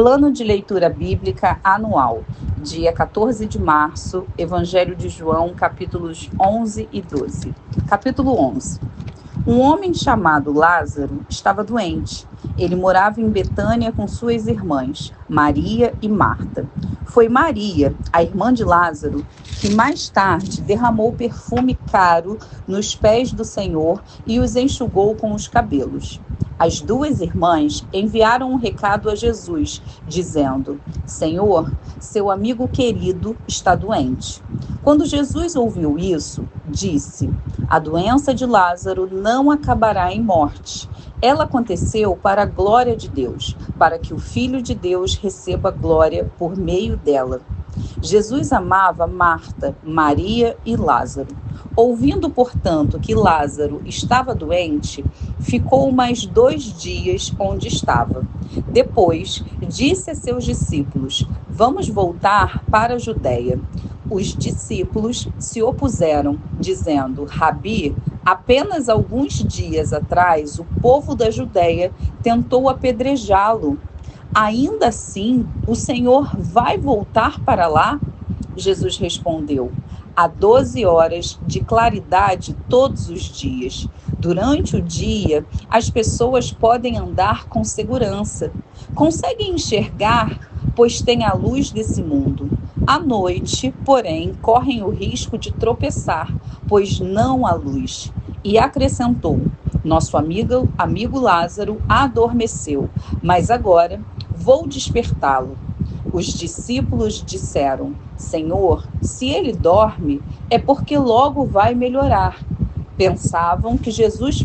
Plano de leitura bíblica anual, dia 14 de março, Evangelho de João, capítulos 11 e 12. Capítulo 11. Um homem chamado Lázaro estava doente. Ele morava em Betânia com suas irmãs, Maria e Marta. Foi Maria, a irmã de Lázaro, que mais tarde derramou perfume caro nos pés do Senhor e os enxugou com os cabelos. As duas irmãs enviaram um recado a Jesus, dizendo: Senhor, seu amigo querido está doente. Quando Jesus ouviu isso, disse: a doença de Lázaro não acabará em morte. Ela aconteceu para a glória de Deus, para que o Filho de Deus receba glória por meio dela. Jesus amava Marta, Maria e Lázaro. Ouvindo, portanto, que Lázaro estava doente, ficou mais 2 dias onde estava. Depois, disse a seus discípulos: vamos voltar para a Judeia. Os discípulos se opuseram, dizendo: Rabi, apenas alguns dias atrás, o povo da Judeia tentou apedrejá-lo. Ainda assim, o Senhor vai voltar para lá? Jesus respondeu: há 12 horas de claridade todos os dias. Durante o dia, as pessoas podem andar com segurança. Conseguem enxergar, pois têm a luz desse mundo. À noite, porém, correm o risco de tropeçar, pois não há luz. E acrescentou: nosso amigo Lázaro adormeceu, mas agora vou despertá-lo. Os discípulos disseram: Senhor, se ele dorme, é porque logo vai melhorar. Pensavam que Jesus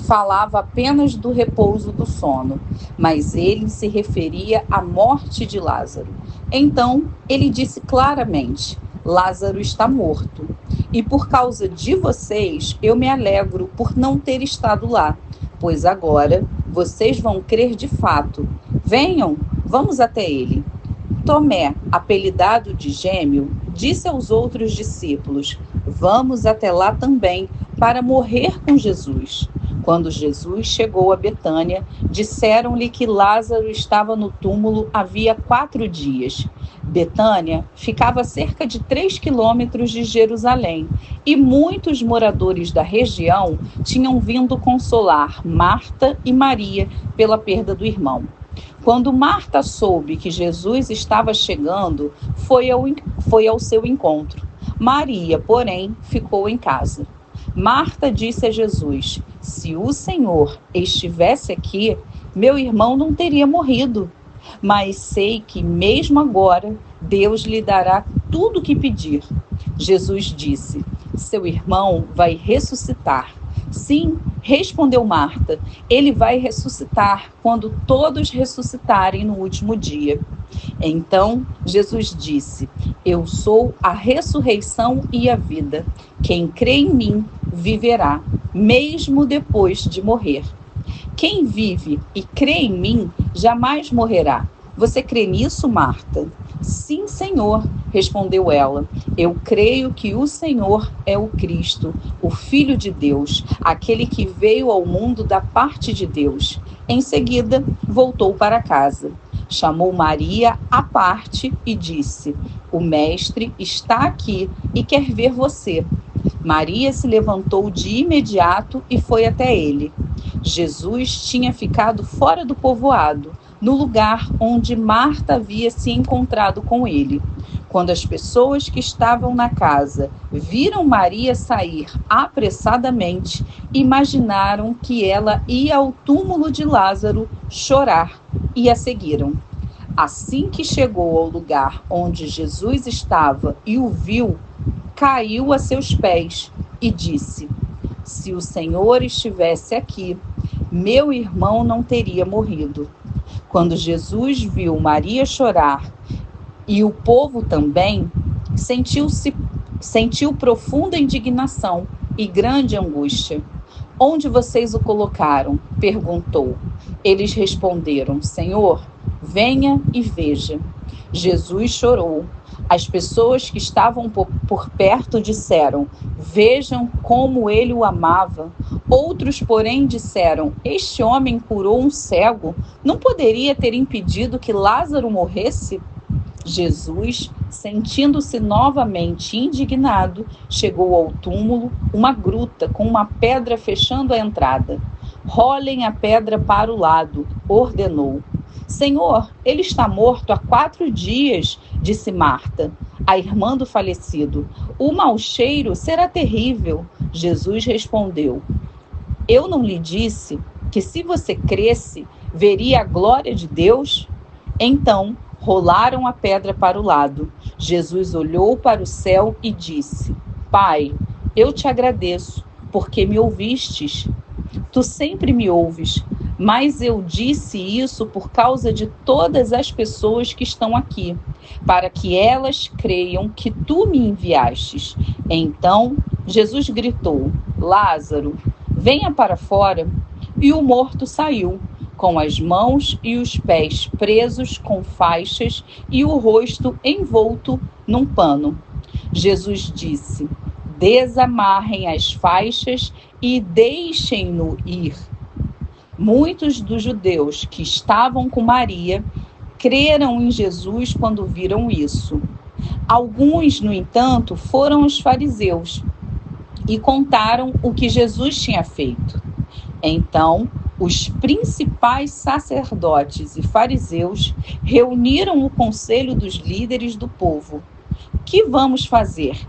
falava apenas do repouso do sono, mas ele se referia à morte de Lázaro. Então, ele disse claramente: Lázaro está morto. E por causa de vocês, eu me alegro por não ter estado lá, pois agora vocês vão crer de fato. Venham, vamos até ele. Tomé, apelidado de Gêmeo, disse aos outros discípulos: vamos até lá também, para morrer com Jesus. Quando Jesus chegou a Betânia, disseram-lhe que Lázaro estava no túmulo havia 4 dias. Betânia ficava a cerca de 3 quilômetros de Jerusalém, e muitos moradores da região tinham vindo consolar Marta e Maria pela perda do irmão. Quando Marta soube que Jesus estava chegando, foi ao seu encontro. Maria, porém, ficou em casa. Marta disse a Jesus: se o Senhor estivesse aqui, meu irmão não teria morrido. Mas sei que mesmo agora Deus lhe dará tudo o que pedir. Jesus disse: seu irmão vai ressuscitar. Sim, respondeu Marta, ele vai ressuscitar quando todos ressuscitarem no último dia. Então Jesus disse: eu sou a ressurreição e a vida. Quem crê em mim viverá, mesmo depois de morrer. Quem vive e crê em mim jamais morrerá. Você crê nisso, Marta? Sim, Senhor, respondeu ela. Eu creio que o Senhor é o Cristo, o Filho de Deus, aquele que veio ao mundo da parte de Deus. Em seguida, voltou para casa. Chamou Maria à parte e disse: o mestre está aqui e quer ver você. Maria se levantou de imediato e foi até ele. Jesus tinha ficado fora do povoado, no lugar onde Marta havia se encontrado com ele. Quando as pessoas que estavam na casa viram Maria sair apressadamente, imaginaram que ela ia ao túmulo de Lázaro chorar e a seguiram. Assim que chegou ao lugar onde Jesus estava e o viu, caiu a seus pés e disse: se o Senhor estivesse aqui, meu irmão não teria morrido. Quando Jesus viu Maria chorar e o povo também, sentiu profunda indignação e grande angústia. Onde vocês o colocaram? Perguntou. Eles responderam: Senhor, venha e veja. Jesus chorou. As pessoas que estavam por perto disseram: vejam como ele o amava. Outros, porém, disseram: este homem curou um cego. Não poderia ter impedido que Lázaro morresse? Jesus, sentindo-se novamente indignado, chegou ao túmulo, uma gruta com uma pedra fechando a entrada. Rolem a pedra para o lado, ordenou. Senhor, ele está morto há 4 dias, disse Marta, a irmã do falecido. O mau cheiro será terrível. Jesus respondeu: eu não lhe disse que se você cresce, veria a glória de Deus? Então, rolaram a pedra para o lado. Jesus olhou para o céu e disse: Pai, eu te agradeço, porque me ouvistes. Tu sempre me ouves, mas eu disse isso por causa de todas as pessoas que estão aqui, para que elas creiam que tu me enviastes. Então, Jesus gritou: Lázaro, venha para fora. E o morto saiu, com as mãos e os pés presos com faixas e o rosto envolto num pano. Jesus disse: desamarrem as faixas e deixem-no ir. Muitos dos judeus que estavam com Maria creram em Jesus quando viram isso. Alguns, no entanto, foram os fariseus e contaram o que Jesus tinha feito. Então, os principais sacerdotes e fariseus reuniram o conselho dos líderes do povo. Que vamos fazer?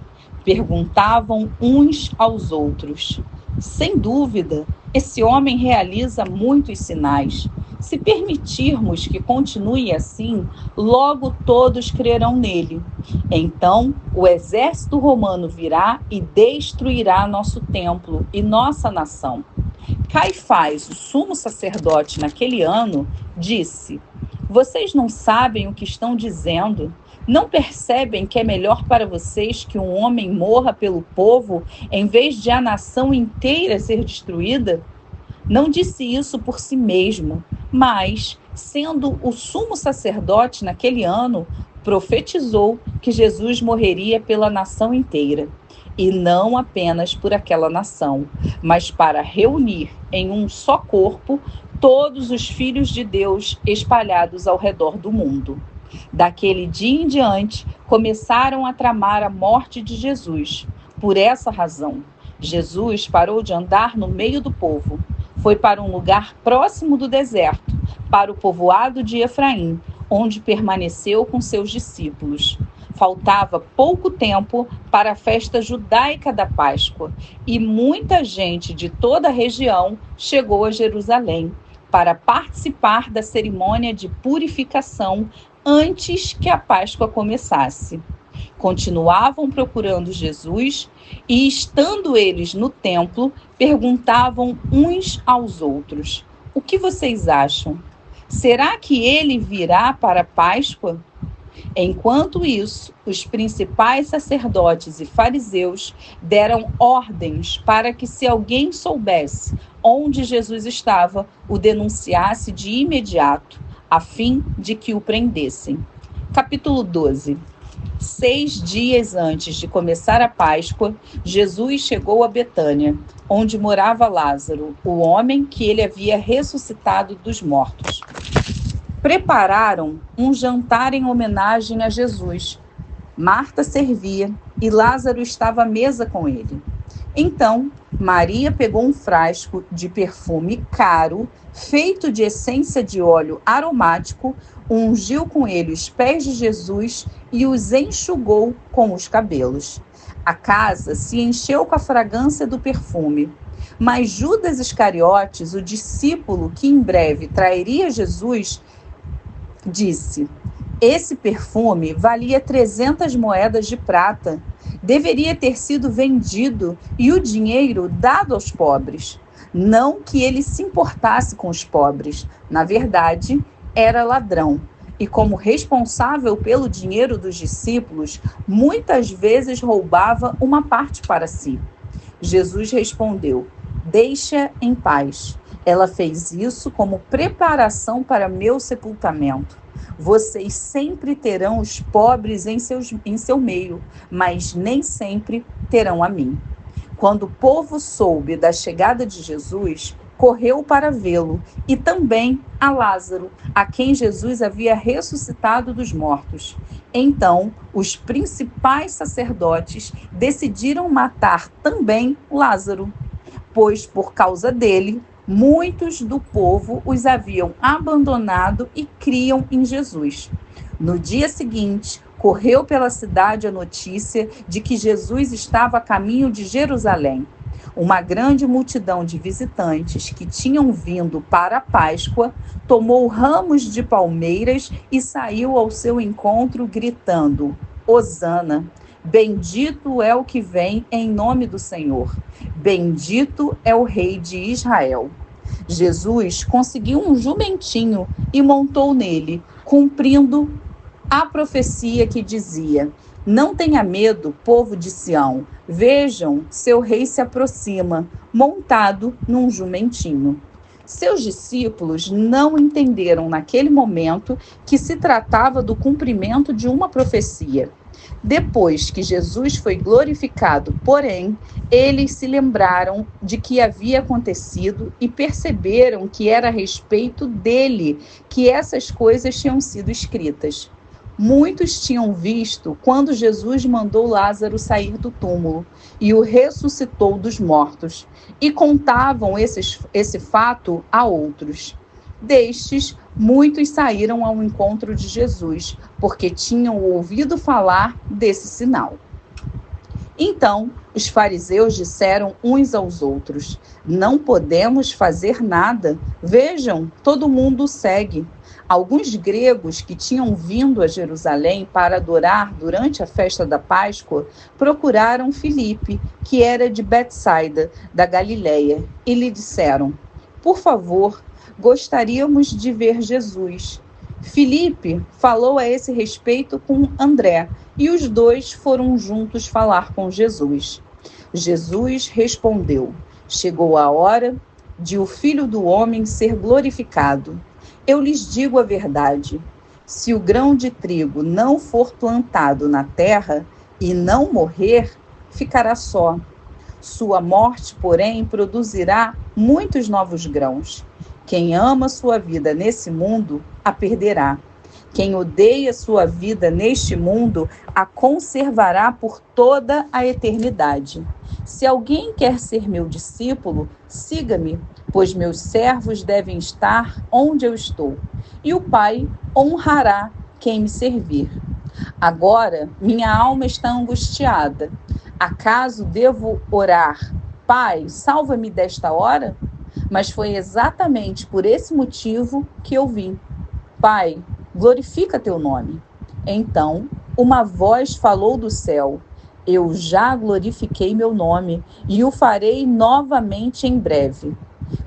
Perguntavam uns aos outros. Sem dúvida, esse homem realiza muitos sinais. Se permitirmos que continue assim, logo todos crerão nele. Então, o exército romano virá e destruirá nosso templo e nossa nação. Caifás, o sumo sacerdote naquele ano, disse: vocês não sabem o que estão dizendo? Não percebem que é melhor para vocês que um homem morra pelo povo em vez de a nação inteira ser destruída? Não disse isso por si mesmo, mas, sendo o sumo sacerdote naquele ano, profetizou que Jesus morreria pela nação inteira. E não apenas por aquela nação, mas para reunir em um só corpo todos os filhos de Deus espalhados ao redor do mundo. Daquele dia em diante, começaram a tramar a morte de Jesus. Por essa razão, Jesus parou de andar no meio do povo. Foi para um lugar próximo do deserto, para o povoado de Efraim, onde permaneceu com seus discípulos. Faltava pouco tempo para a festa judaica da Páscoa e muita gente de toda a região chegou a Jerusalém para participar da cerimônia de purificação antes que a Páscoa começasse. Continuavam procurando Jesus e, estando eles no templo, perguntavam uns aos outros: o que vocês acham? Será que ele virá para a Páscoa? Enquanto isso, os principais sacerdotes e fariseus deram ordens para que, se alguém soubesse onde Jesus estava, o denunciasse de imediato, a fim de que o prendessem. Capítulo 12. 6 dias antes de começar a Páscoa, Jesus chegou a Betânia, onde morava Lázaro, o homem que ele havia ressuscitado dos mortos. Prepararam um jantar em homenagem a Jesus. Marta servia e Lázaro estava à mesa com ele. Então, Maria pegou um frasco de perfume caro, feito de essência de óleo aromático, ungiu com ele os pés de Jesus e os enxugou com os cabelos. A casa se encheu com a fragrância do perfume. Mas Judas Iscariotes, o discípulo que em breve trairia Jesus, disse: esse perfume valia 300 moedas de prata. Deveria ter sido vendido e o dinheiro dado aos pobres. Não que ele se importasse com os pobres. Na verdade, era ladrão. E como responsável pelo dinheiro dos discípulos, muitas vezes roubava uma parte para si. Jesus respondeu: deixa em paz. Ela fez isso como preparação para meu sepultamento. Vocês sempre terão os pobres em seu meio, mas nem sempre terão a mim. Quando o povo soube da chegada de Jesus, correu para vê-lo, e também a Lázaro, a quem Jesus havia ressuscitado dos mortos. Então, os principais sacerdotes decidiram matar também Lázaro, pois por causa dele, muitos do povo os haviam abandonado e criam em Jesus. No dia seguinte, correu pela cidade a notícia de que Jesus estava a caminho de Jerusalém. Uma grande multidão de visitantes que tinham vindo para a Páscoa tomou ramos de palmeiras e saiu ao seu encontro gritando: Hosana! Bendito é o que vem em nome do Senhor. Bendito é o Rei de Israel. Jesus conseguiu um jumentinho e montou nele, cumprindo a profecia que dizia: Não tenha medo, povo de Sião. Vejam, seu rei se aproxima, montado num jumentinho. Seus discípulos não entenderam naquele momento que se tratava do cumprimento de uma profecia. Depois que Jesus foi glorificado, porém, eles se lembraram de que havia acontecido e perceberam que era a respeito dele que essas coisas tinham sido escritas. Muitos tinham visto quando Jesus mandou Lázaro sair do túmulo e o ressuscitou dos mortos, e contavam esse fato a outros. Destes, muitos saíram ao encontro de Jesus, porque tinham ouvido falar desse sinal. Então, os fariseus disseram uns aos outros: Não podemos fazer nada. Vejam, todo mundo segue. Alguns gregos que tinham vindo a Jerusalém para adorar durante a festa da Páscoa procuraram Filipe, que era de Betsaida, da Galileia, e lhe disseram: Por favor, gostaríamos de ver Jesus. Filipe falou a esse respeito com André, e os dois foram juntos falar com Jesus. Jesus respondeu: Chegou a hora de o Filho do Homem ser glorificado. Eu lhes digo a verdade: se o grão de trigo não for plantado na terra e não morrer, ficará só. Sua morte, porém, produzirá muitos novos grãos. Quem ama sua vida nesse mundo, a perderá. Quem odeia sua vida neste mundo, a conservará por toda a eternidade. Se alguém quer ser meu discípulo, siga-me, pois meus servos devem estar onde eu estou, e o Pai honrará quem me servir. Agora, minha alma está angustiada. Acaso devo orar: Pai, salva-me desta hora? Mas foi exatamente por esse motivo que eu vim. Pai, glorifica teu nome. Então, uma voz falou do céu: Eu já glorifiquei meu nome e o farei novamente em breve.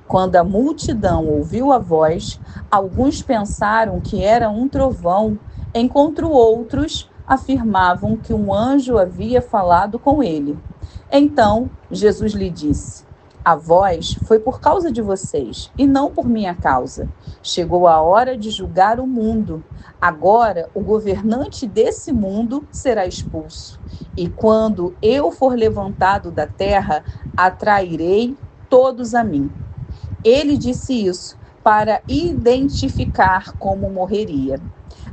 Quando a multidão ouviu a voz, alguns pensaram que era um trovão, enquanto outros afirmavam que um anjo havia falado com ele. Então, Jesus lhe disse: A voz foi por causa de vocês, e não por minha causa. Chegou a hora de julgar o mundo. Agora, o governante desse mundo será expulso. E quando eu for levantado da terra, atrairei todos a mim. Ele disse isso para identificar como morreria.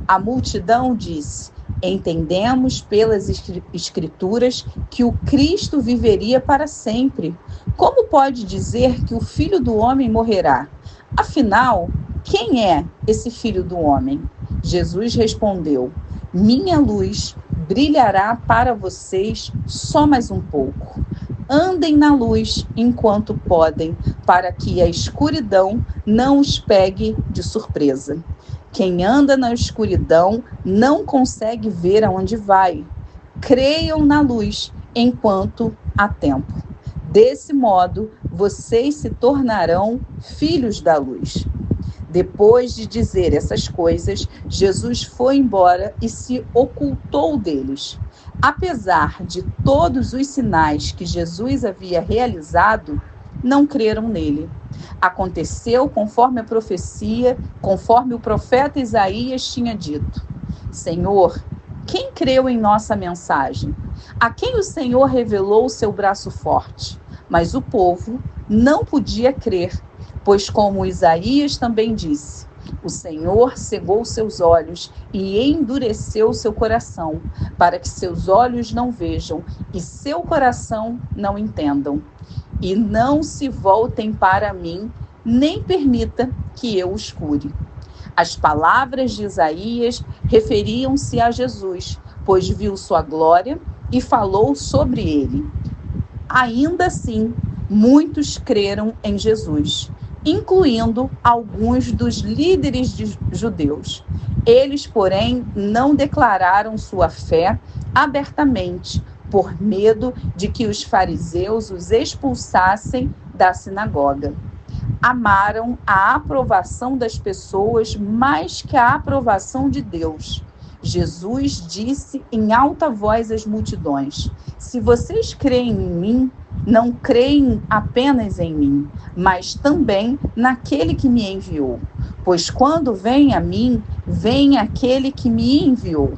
A multidão disse: Entendemos pelas Escrituras que o Cristo viveria para sempre. Como pode dizer que o Filho do Homem morrerá? Afinal, quem é esse Filho do Homem? Jesus respondeu: Minha luz brilhará para vocês só mais um pouco. Andem na luz enquanto podem, para que a escuridão não os pegue de surpresa. Quem anda na escuridão não consegue ver aonde vai. Creiam na luz enquanto há tempo. Desse modo, vocês se tornarão filhos da luz. Depois de dizer essas coisas, Jesus foi embora e se ocultou deles. Apesar de todos os sinais que Jesus havia realizado, não creram nele. Aconteceu conforme a profecia, conforme o profeta Isaías tinha dito. Senhor, quem creu em nossa mensagem? A quem o Senhor revelou o seu braço forte? Mas o povo não podia crer, pois como Isaías também disse, o Senhor cegou seus olhos e endureceu seu coração, para que seus olhos não vejam e seu coração não entendam. E não se voltem para mim, nem permita que eu os cure. As palavras de Isaías referiam-se a Jesus, pois viu sua glória e falou sobre ele. Ainda assim, muitos creram em Jesus, incluindo alguns dos líderes judeus. Eles, porém, não declararam sua fé abertamente, por medo de que os fariseus os expulsassem da sinagoga. Amaram a aprovação das pessoas mais que a aprovação de Deus. Jesus disse em alta voz às multidões: se vocês creem em mim, não creem apenas em mim, mas também naquele que me enviou. Pois quando vem a mim, vem aquele que me enviou.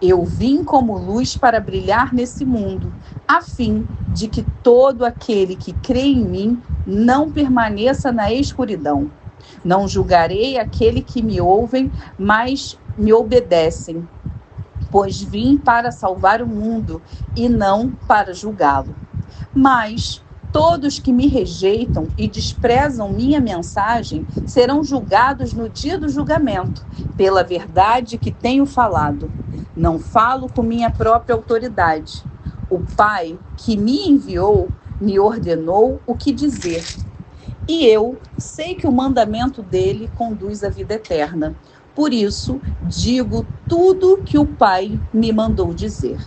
Eu vim como luz para brilhar nesse mundo, a fim de que todo aquele que crê em mim não permaneça na escuridão. Não julgarei aquele que me ouvem, mas me obedecem, pois vim para salvar o mundo e não para julgá-lo. Mas todos que me rejeitam e desprezam minha mensagem serão julgados no dia do julgamento, pela verdade que tenho falado. Não falo com minha própria autoridade. O Pai que me enviou me ordenou o que dizer. E eu sei que o mandamento dele conduz à vida eterna. Por isso, digo tudo que o Pai me mandou dizer.